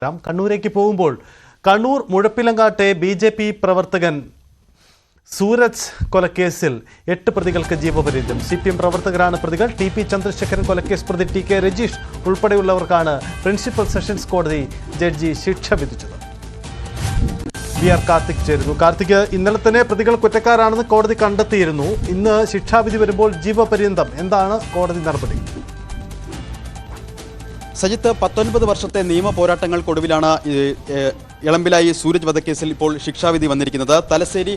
കണ്ണൂരേക്ക് പോകുമ്പോൾ കണ്ണൂർ മുഴപ്പിലങ്ങാട്ടെ ബി.ജെ.പി. പ്രവർത്തകൻ സൂരജ് കൊലക്കേസിൽ 8 പ്രതികൾക്ക് ജീവപര്യന്തം. CPM പ്രവർത്തകരാണ് പ്രതികൾ. TP ചന്ദ്രശേഖരൻ കൊലക്കേസ് പ്രതി TK രജീഷ് ഉൾപ്പെടെയുള്ളവർക്കാണ് പ്രിൻസിപ്പൽ സെഷൻസ് കോടതി ജഡ്ജി ശിക്ഷ വിധിച്ചത്. VR കാർത്തിക് ചേരുന്നു. കാർത്തിക്, ഇന്നലെ തന്നെ പ്രതികൾ കുറ്റക്കാരാണെന്ന് കോടതി കണ്ടെത്തിയിരുന്നു. ഇന്ന് ശിക്ഷാവിധി വരുമ്പോൾ ജീവപര്യന്തം. എന്താണ് കോടതി നടപടി? സജിത്ത്, 19 വർഷത്തെ നിയമ പോരാട്ടങ്ങൾക്കൊടുവിലാണ് ഇളമ്പിലായി സൂരജ് വധക്കേസിൽ ഇപ്പോൾ ശിക്ഷാവിധി വന്നിരിക്കുന്നത്. തലശ്ശേരി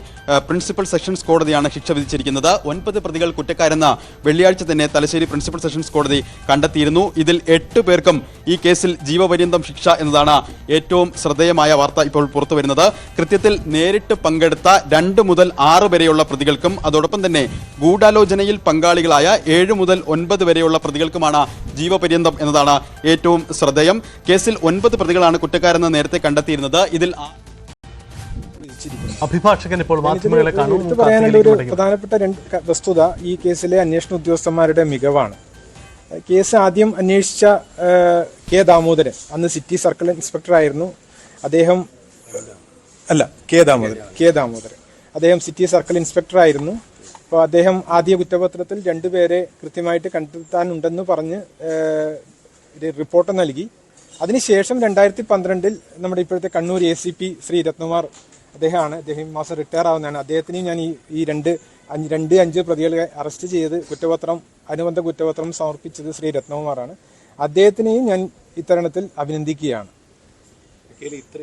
പ്രിൻസിപ്പൽ സെഷൻസ് കോടതിയാണ് ശിക്ഷ വിധിച്ചിരിക്കുന്നത്. 9 പ്രതികൾ കുറ്റക്കാരെന്ന വെള്ളിയാഴ്ച തന്നെ തലശ്ശേരി പ്രിൻസിപ്പൽ സെഷൻസ് കോടതി കണ്ടെത്തിയിരുന്നു. ഇതിൽ 8 പേർക്കും ഈ കേസിൽ ജീവപര്യന്തം ശിക്ഷ എന്നതാണ് ഏറ്റവും ശ്രദ്ധേയമായ വാർത്ത ഇപ്പോൾ പുറത്തു വരുന്നത്. കൃത്യത്തിൽ നേരിട്ട് പങ്കെടുത്ത 2 മുതൽ 6 വരെയുള്ള പ്രതികൾക്കും അതോടൊപ്പം തന്നെ ഗൂഢാലോചനയിൽ പങ്കാളികളായ 7 മുതൽ 9 വരെയുള്ള പ്രതികൾക്കുമാണ് ജീവപര്യന്തം എന്നതാണ് ഏറ്റവും ശ്രദ്ധേയം. കേസിൽ 9 പ്രതികളാണ് കുറ്റക്കാരെന്ന് നേരത്തെ കണ്ടെത്തിയിരുന്നത്. ഇതിൽ അഭിഭാഷകൻ ഇപ്പോൾ മാധ്യമങ്ങളെ പറയാനുള്ള ഒരു പ്രധാനപ്പെട്ട വസ്തുത ഈ കേസിലെ അന്വേഷണ ഉദ്യോഗസ്ഥന്മാരുടെ മികവാണ്. കേസ് ആദ്യം അന്വേഷിച്ച കെ ദാമോദരൻ, അന്ന് സിറ്റി സർക്കിൾ ഇൻസ്പെക്ടർ ആയിരുന്നു അദ്ദേഹം. കെ ദാമോദരൻ അദ്ദേഹം സിറ്റി സർക്കിൾ ഇൻസ്പെക്ടർ ആയിരുന്നു. അപ്പോൾ അദ്ദേഹം ആദ്യ കുറ്റപത്രത്തിൽ 2 പേരെ കൃത്യമായിട്ട് കണ്ടെത്താനുണ്ടെന്ന് പറഞ്ഞ് റിപ്പോർട്ട് നൽകി. അതിനുശേഷം 2012 നമ്മുടെ ഇപ്പോഴത്തെ കണ്ണൂർ ACP ശ്രീ രത്നകുമാർ അദ്ദേഹം ഈ മാസം റിട്ടയർ ആവുന്നതാണ്. അദ്ദേഹത്തിനെയും ഞാൻ ഈ 2-5 പ്രതികളെ അറസ്റ്റ് ചെയ്ത് അനുബന്ധ കുറ്റപത്രം സമർപ്പിച്ചത് ശ്രീ രത്നകുമാറാണ്. അദ്ദേഹത്തിനെയും ഞാൻ ഇത്തരണത്തിൽ അഭിനന്ദിക്കുകയാണ്.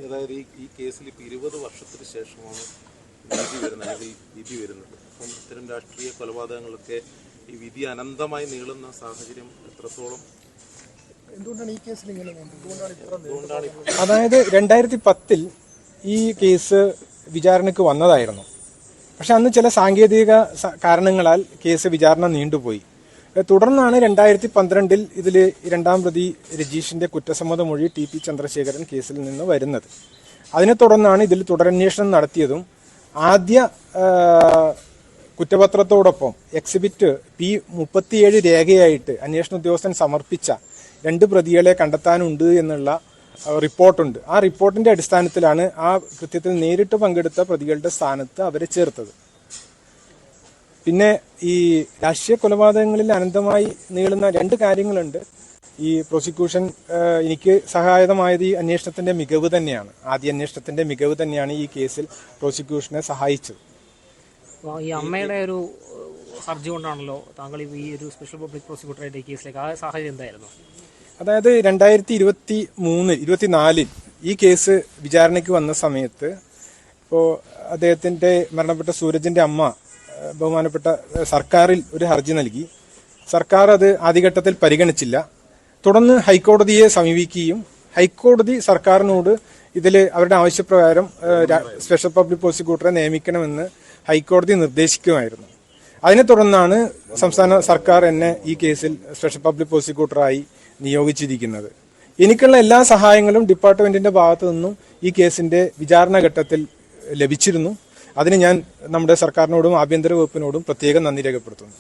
അതായത് ഈ കേസിൽ 20 വർഷത്തിന് ശേഷമാണ് വിധി വരുന്നത്. അപ്പം ഇത്തരം രാഷ്ട്രീയ കൊലപാതകങ്ങളൊക്കെ ഈ വിധി അനന്തമായി നീളുന്ന സാഹചര്യം എത്രത്തോളം? അതായത് 2010 ഈ കേസ് വിചാരണയ്ക്ക് വന്നതായിരുന്നു. പക്ഷെ അന്ന് ചില സാങ്കേതിക കാരണങ്ങളാൽ കേസ് വിചാരണ നീണ്ടുപോയി. തുടർന്നാണ് 2012 ഇതിൽ 2ാം പ്രതി രജീഷിന്റെ കുറ്റസമ്മത മൊഴി TP ചന്ദ്രശേഖരൻ കേസിൽ നിന്ന് വരുന്നത്. അതിനെ തുടർന്നാണ് ഇതിൽ തുടരന്വേഷണം നടത്തിയതും ആദ്യ കുറ്റപത്രത്തോടൊപ്പം എക്സിബിറ്റ് P37 രേഖയായിട്ട് അന്വേഷണ ഉദ്യോഗസ്ഥൻ സമർപ്പിച്ച 2 പ്രതികളെ കണ്ടെത്താനുണ്ട് എന്നുള്ള റിപ്പോർട്ടുണ്ട്. ആ റിപ്പോർട്ടിന്റെ അടിസ്ഥാനത്തിലാണ് ആ കൃത്യത്തിൽ നേരിട്ട് പങ്കെടുത്ത പ്രതികളുടെ സ്ഥാനത്ത് അവരെ ചേർത്തത്. പിന്നെ ഈ രാഷ്ട്രീയ കൊലപാതകങ്ങളിൽ അനന്തമായി നീളുന്ന 2 കാര്യങ്ങളുണ്ട്. ഈ പ്രോസിക്യൂഷൻ എനിക്ക് സഹായകമായത് ഈ അന്വേഷണത്തിന്റെ മികവ് തന്നെയാണ്. ആദ്യ അന്വേഷണത്തിന്റെ മികവ് തന്നെയാണ് ഈ കേസിൽ പ്രോസിക്യൂഷനെ സഹായിച്ചത്. ഈ അമ്മയുടെ ഒരു ഹർജി കൊണ്ടാണല്ലോ താങ്കൾ ഈ ഒരു സ്പെഷ്യൽ പബ്ലിക് പ്രോസിക്യൂട്ടറായിട്ട് ഈ കേസിലേക്ക് ആ സാഹചര്യം എന്തായിരുന്നു? അതായത് 2024 ഈ കേസ് വിചാരണയ്ക്ക് വന്ന സമയത്ത് ഇപ്പോൾ അദ്ദേഹത്തിന്റെ മരണപ്പെട്ട സൂരജിന്റെ അമ്മ ബഹുമാനപ്പെട്ട സർക്കാരിൽ ഒരു ഹർജി നൽകി. സർക്കാർ അത് ആദ്യഘട്ടത്തിൽ പരിഗണിച്ചില്ല. തുടർന്ന് ഹൈക്കോടതിയെ സമീപിക്കുകയും ഹൈക്കോടതി സർക്കാരിനോട് ഇതിൽ അവരുടെ ആവശ്യപ്രകാരം സ്പെഷ്യൽ പബ്ലിക് പ്രോസിക്യൂട്ടറെ നിയമിക്കണമെന്ന് ഹൈക്കോടതി നിർദ്ദേശിക്കുമായിരുന്നു. അതിനെ തുടർന്നാണ് സംസ്ഥാന സർക്കാർ എന്നെ ഈ കേസിൽ സ്പെഷ്യൽ പബ്ലിക് പ്രോസിക്യൂട്ടറായി നിയോഗിച്ചിരിക്കുന്നത്. എനിക്കുള്ള എല്ലാ സഹായങ്ങളും ഡിപ്പാർട്ട്മെന്റിന്റെ ഭാഗത്തു നിന്നും ഈ കേസിന്റെ വിചാരണ ഘട്ടത്തിൽ ലഭിച്ചിരുന്നു. അതിന് ഞാൻ നമ്മുടെ സർക്കാരിനോടും ആഭ്യന്തര വകുപ്പിനോടും പ്രത്യേകം നന്ദി രേഖപ്പെടുത്തുന്നു.